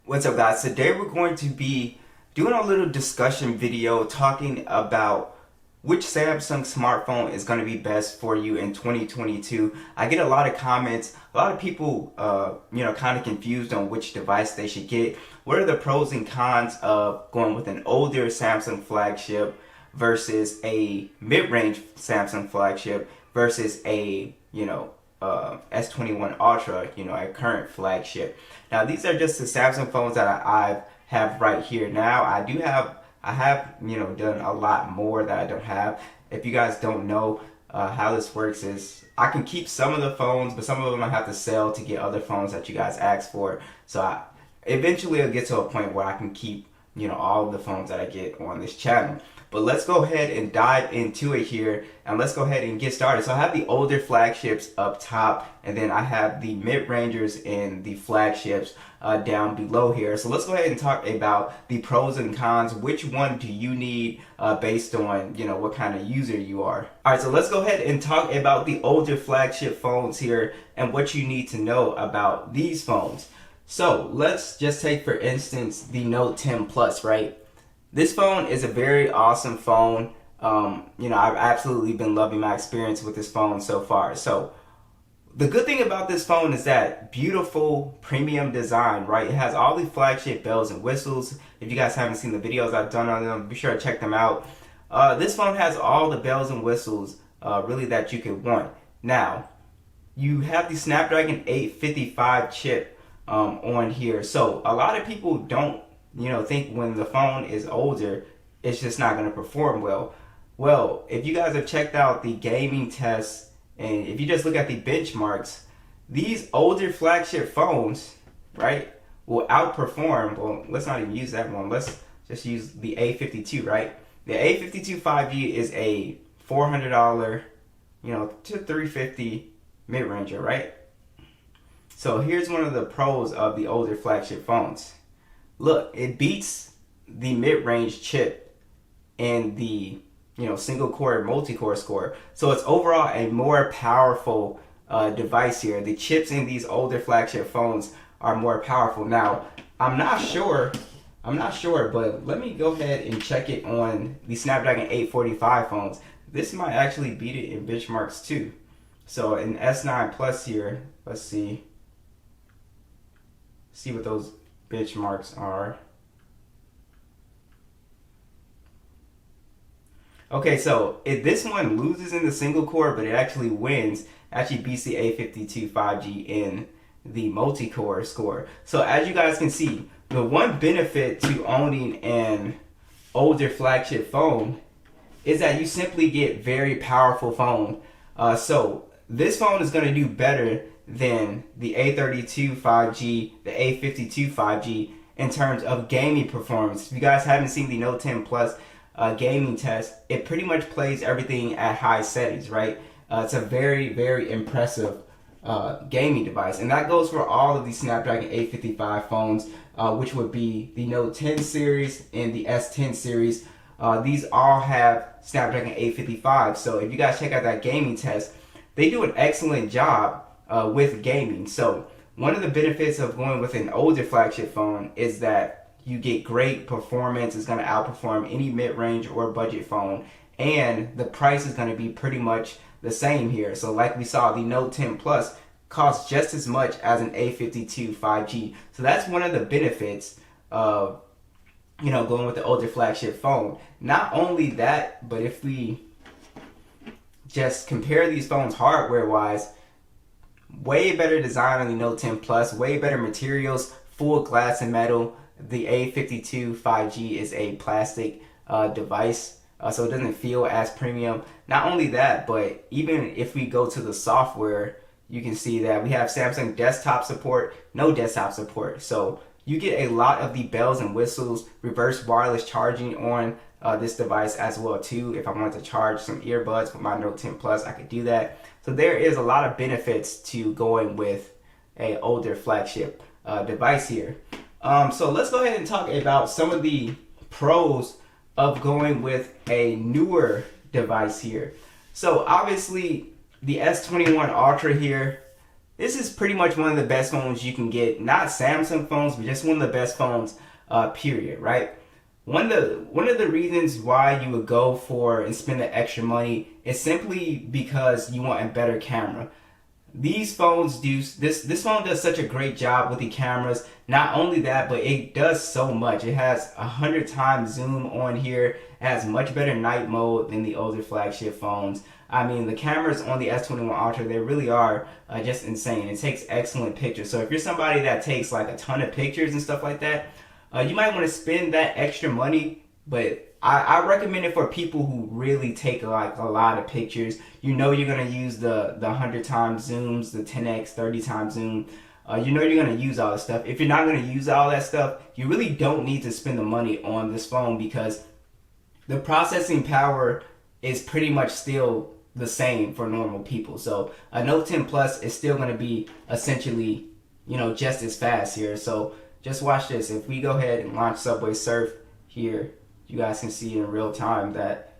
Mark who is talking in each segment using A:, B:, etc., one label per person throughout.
A: What's up, guys? Today we're going to be doing a little discussion video talking about which Samsung smartphone is going to be best for you in 2022. I get a lot of comments, a lot of people kind of confused on which device they should get. What are the pros and cons of going with an older Samsung flagship versus a mid-range Samsung flagship versus a S21 Ultra, a current flagship. Now these are just the Samsung phones that I have right here. Now I have done a lot more that I don't have. If you guys don't know how this works, is I can keep some of the phones, but some of them I have to sell to get other phones that you guys ask for. So eventually it'll get to a point where I can keep all of the phones that I get on this channel. But let's go ahead and dive into it here, and let's go ahead and get started. So I have the older flagships up top, and then I have the mid-rangers and the flagships down below here. So let's go ahead and talk about the pros and cons. Which one do you need based on what kind of user you are? All right, so let's go ahead and talk about the older flagship phones here and what you need to know about these phones. So let's just take, for instance, the Note 10 Plus, right? This phone is a very awesome phone. I've absolutely been loving my experience with this phone so far. So the good thing about this phone is that beautiful premium design, right? It has all the flagship bells and whistles. If you guys haven't seen the videos I've done on them, be sure to check them out. This phone has all the bells and whistles really that you could want. Now, you have the Snapdragon 855 chip on here. So a lot of people don't think when the phone is older, it's just not going to perform well. Well, if you guys have checked out the gaming tests, and if you just look at the benchmarks, these older flagship phones, right, will outperform. Well, let's not even use that one. Let's just use the A52, right? The A52 5G is a $400, to $350 mid-ranger, right? So here's one of the pros of the older flagship phones. Look, it beats the mid-range chip and the single core multi-core score. So it's overall a more powerful device here. The chips in these older flagship phones are more powerful. Now, I'm not sure, but let me go ahead and check it on the Snapdragon 845 phones. This might actually beat it in benchmarks too. So in S9 Plus here, let's see what those benchmarks are. Okay, so if this one loses in the single core, but it actually wins, actually beats the A52 5G in the multi-core score. So as you guys can see, the one benefit to owning an older flagship phone is that you simply get very powerful phone. So this phone is going to do better than the A32 5G, the A52 5G in terms of gaming performance. If you guys haven't seen the Note 10 Plus gaming test, it pretty much plays everything at high settings, right? It's a very, very impressive gaming device. And that goes for all of the Snapdragon 855 phones, which would be the Note 10 series and the S10 series. These all have Snapdragon 855. So if you guys check out that gaming test, they do an excellent job with gaming. So one of the benefits of going with an older flagship phone is that you get great performance. It's going to outperform any mid-range or budget phone, and the price is going to be pretty much the same here. So like we saw, the Note 10 Plus costs just as much as an A52 5G. So that's one of the benefits of going with the older flagship phone. Not only that, but if we just compare these phones hardware wise, way better design on the Note 10 Plus, way better materials, full glass and metal. The A52 5G is a plastic device, so it doesn't feel as premium. Not only that, but even if we go to the software, you can see that we have Samsung desktop support, no desktop support. So you get a lot of the bells and whistles, reverse wireless charging on this device as well too. If I wanted to charge some earbuds with my Note 10 Plus, I could do that. So there is a lot of benefits to going with a older flagship device here. So let's go ahead and talk about some of the pros of going with a newer device here. So obviously the S21 Ultra here this is pretty much one of the best phones you can get. Not Samsung phones, but just one of the best phones, period, right? One of the reasons why you would go for and spend the extra money is simply because you want a better camera. These phones do this phone does such a great job with the cameras. Not only that, but it does so much. It has 100 times zoom on here. It has much better night mode than the older flagship phones. I mean, the cameras on the S21 Ultra, they really are just insane. It takes excellent pictures. So if you're somebody that takes like a ton of pictures and stuff like that, you might want to spend that extra money. But I recommend it for people who really take like a lot of pictures. You know you're going to use the 100 times zooms, the 10x, 30 times zoom. You know you're going to use all this stuff. If you're not going to use all that stuff, you really don't need to spend the money on this phone because the processing power is pretty much still the same for normal people. So a Note 10 Plus is still going to be essentially, you know, just as fast here. So just watch this. If we go ahead and launch Subway Surf here, you guys can see in real time that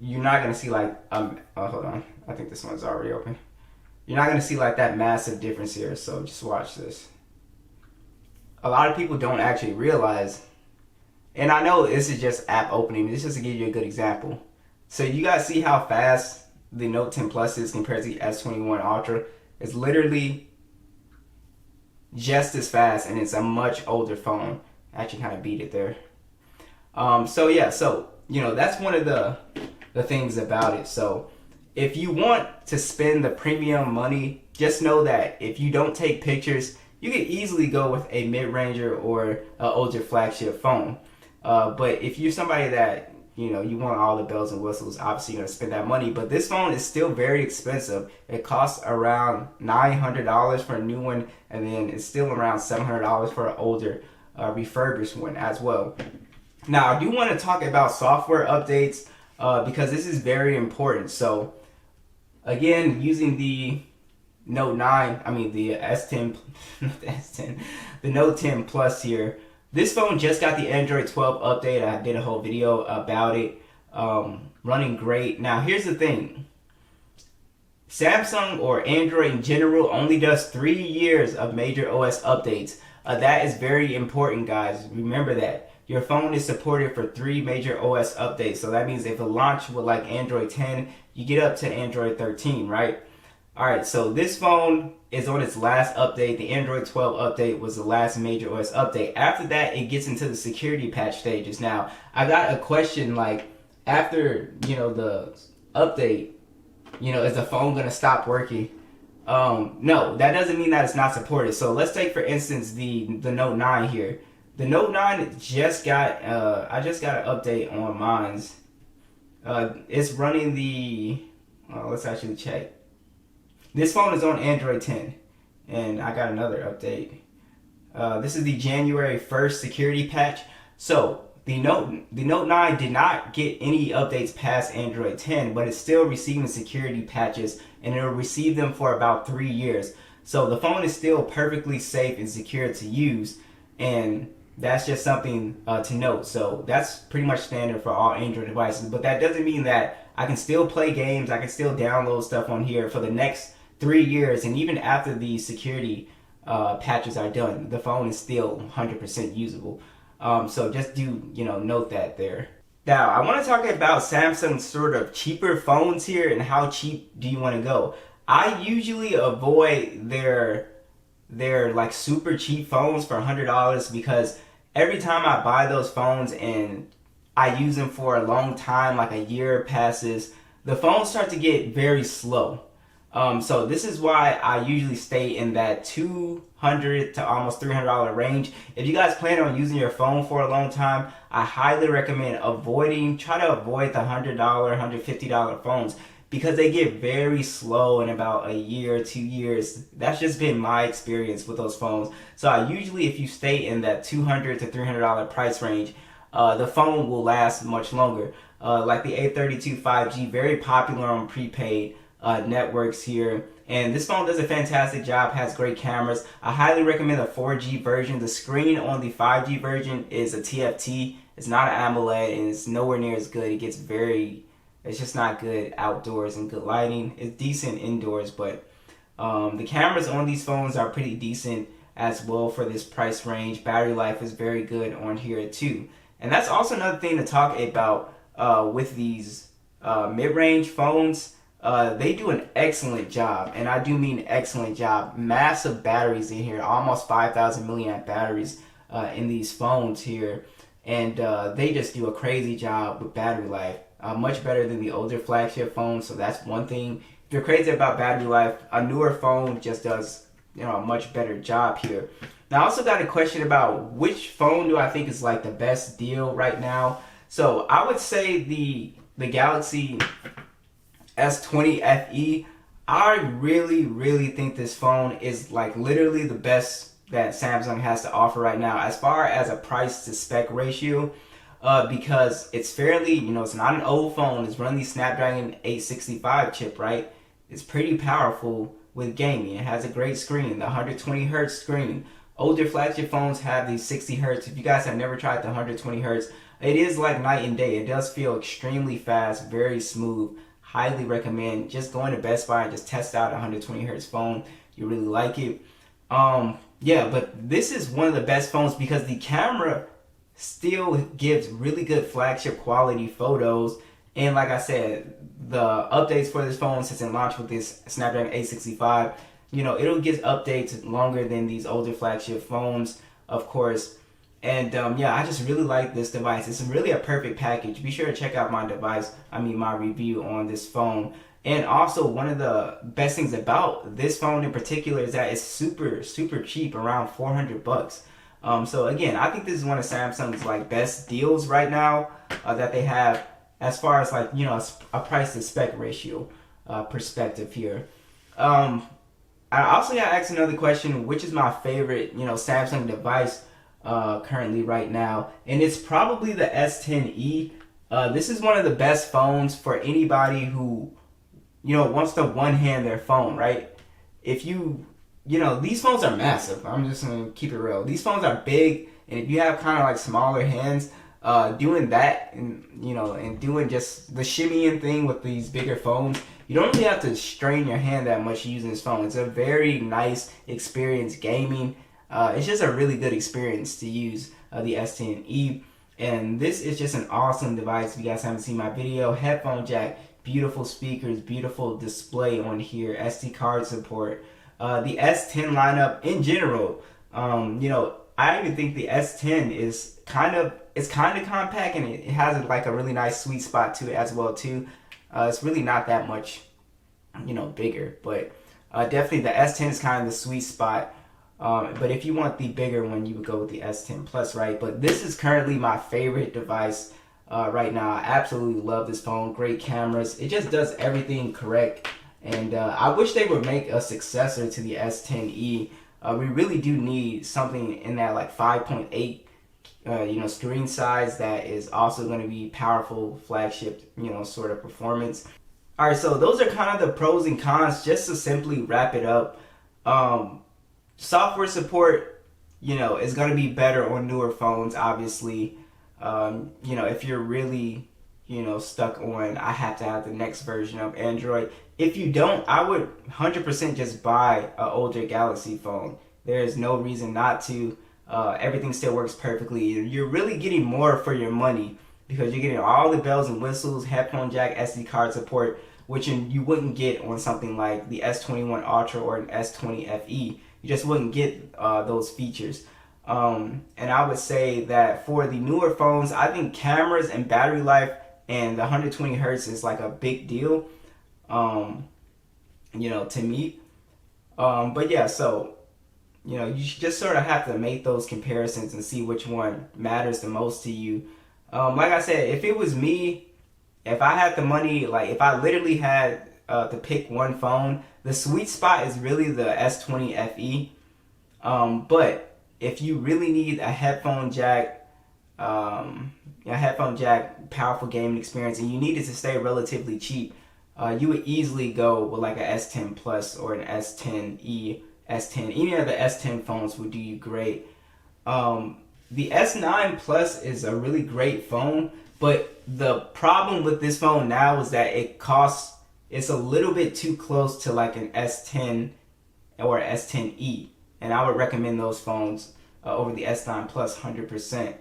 A: you're not going to see like, hold on. I think this one's already open. You're not going to see like that massive difference here. So just watch this. A lot of people don't actually realize, and I know this is just app opening. This is just to give you a good example. So you guys see how fast the Note 10 Plus is compared to the S21 Ultra. It's literally just as fast, and it's a much older phone. I actually kind of beat it there. So yeah, so you know that's one of the things about it. So if you want to spend the premium money, just know that if you don't take pictures, you can easily go with a mid-ranger or an older flagship phone. But if you're somebody that, you know, you want all the bells and whistles, obviously you're going to spend that money. But this phone is still very expensive. It costs around $900 for a new one, and then it's still around $700 for an older refurbished one as well. Now, I do want to talk about software updates because this is very important. So, again, using the Note 9, I mean the S10, not the S10, the Note 10 Plus here. This phone just got the Android 12 update. I did a whole video about it. Running great. Now, here's the thing. Samsung or Android in general only does 3 years of major OS updates. That is very important, guys. Remember that. Your phone is supported for 3 major OS updates. So that means if it launched with like Android 10, you get up to Android 13, right? Alright, so this phone is on its last update. The Android 12 update was the last major OS update. After that, it gets into the security patch stages. Now, I got a question like, after, you know, the update, you know, is the phone going to stop working? No, that doesn't mean that it's not supported. So let's take, for instance, the Note 9 here. The Note 9 just got, I just got an update on mine's. It's running the, let's actually check. This phone is on Android 10, and I got another update. This is the January 1st security patch. So the Note 9 did not get any updates past Android 10, but it's still receiving security patches, and it'll receive them for about 3 years. So the phone is still perfectly safe and secure to use, and that's just something to note. So that's pretty much standard for all Android devices, but that doesn't mean that I can still play games, I can still download stuff on here for the next 3 years, and even after the security patches are done, the phone is still 100% usable. So just do, you know, note that there. Now, I want to talk about Samsung's sort of cheaper phones here and how cheap do you want to go. I usually avoid their like super cheap phones for $100 because every time I buy those phones and I use them for a long time, like a year passes, the phones start to get very slow. So this is why I usually stay in that $200 to almost $300 range. If you guys plan on using your phone for a long time, I highly recommend try to avoid the $100, $150 phones because they get very slow in about a year, 2 years. That's just been my experience with those phones. So I usually, if you stay in that $200 to $300 price range, the phone will last much longer. Like the A32 5G, very popular on prepaid networks here, and this phone does a fantastic job, has great cameras. I highly recommend the 4G version. The screen on the 5G version is a TFT. It's not an AMOLED, and it's nowhere near as good. It's just not good outdoors and good lighting. It's decent indoors, but The cameras on these phones are pretty decent as well for this price range. Battery life is very good on here too. And that's also another thing to talk about with these mid-range phones. They do an excellent job, and I do mean excellent job. Massive batteries in here, almost 5,000 milliamp batteries in these phones here, and they just do a crazy job with battery life. Much better than the older flagship phones, so that's one thing. If you're crazy about battery life, a newer phone just does a much better job here. Now, I also got a question about which phone do I think is like the best deal right now. So I would say the Galaxy S20 FE. I really think this phone is like literally the best that Samsung has to offer right now as far as a price to spec ratio, because it's fairly, it's not an old phone. It's running the Snapdragon 865 chip, right? It's pretty powerful with gaming. It has a great screen, the 120 hertz screen. Older flagship phones have the 60 hertz. If you guys have never tried the 120 hertz, it is like night and day. It does feel extremely fast, very smooth. Highly recommend just going to Best Buy and just test out a 120 hertz phone. You really like it. Yeah, but this is one of the best phones because the camera still gives really good flagship quality photos. And like I said, the updates for this phone since it launched with this Snapdragon 865, it'll get updates longer than these older flagship phones, of course. And yeah, I just really like this device. It's really a perfect package. Be sure to check out my my review on this phone. And also, one of the best things about this phone in particular is that it's super cheap, around 400 bucks. So again, I think this is one of Samsung's like best deals right now that they have as far as like a price to spec ratio perspective here. I also got asked another question, which is my favorite Samsung device currently right now, and it's probably the S10e. This is one of the best phones for anybody who wants to one-hand their phone, right? If these phones are massive. I'm just gonna keep it real. These phones are big, and if you have kind of like smaller hands, doing that and doing just the shimmying thing with these bigger phones, you don't really have to strain your hand that much using this phone. It's a very nice experience gaming. It's just a really good experience to use the S10e, and this is just an awesome device. If you guys haven't seen my video, headphone jack, beautiful speakers, beautiful display on here, SD card support. The S10 lineup in general, I even think the S10 is kind of compact, and it has like a really nice sweet spot to it as well too. It's really not that much, bigger, but definitely the S10 is kind of the sweet spot. But if you want the bigger one, you would go with the S10 Plus, right? But this is currently my favorite device right now. I absolutely love this phone. Great cameras. It just does everything correct. And I wish they would make a successor to the S10e. We really do need something in that like 5.8 screen size that is also going to be powerful flagship sort of performance. All right, so those are kind of the pros and cons. Just to simply wrap it up, software support is going to be better on newer phones, obviously. If you're really stuck on I have to have the next version of Android. If you don't, I would 100% just buy an older Galaxy phone. There is no reason not to. Everything still works perfectly. You're really getting more for your money because you're getting all the bells and whistles, headphone jack, SD card support, which you wouldn't get on something like the S21 Ultra or an S20 FE. You just wouldn't get those features. And I would say that for the newer phones, I think cameras and battery life and the 120 hertz is like a big deal, to me. But yeah, so, you just sort of have to make those comparisons and see which one matters the most to you. Like I said, if it was me, if I had the money, like if I literally had to pick one phone, the sweet spot is really the S20 FE. But if you really need a headphone jack, powerful gaming experience, and you need it to stay relatively cheap, you would easily go with like a S10 Plus or an S10e, S10. Any of the S10 phones would do you great. The S9 Plus is a really great phone, but the problem with this phone now is that it's a little bit too close to like an S10 or S10e, and I would recommend those phones over the S9 Plus 100%.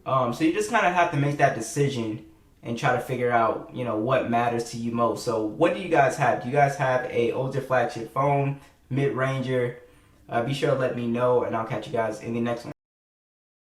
A: So you just kind of have to make that decision and try to figure out, what matters to you most. So what do you guys have? Do you guys have a older flagship phone, mid-ranger? Be sure to let me know, and I'll catch you guys in the next one.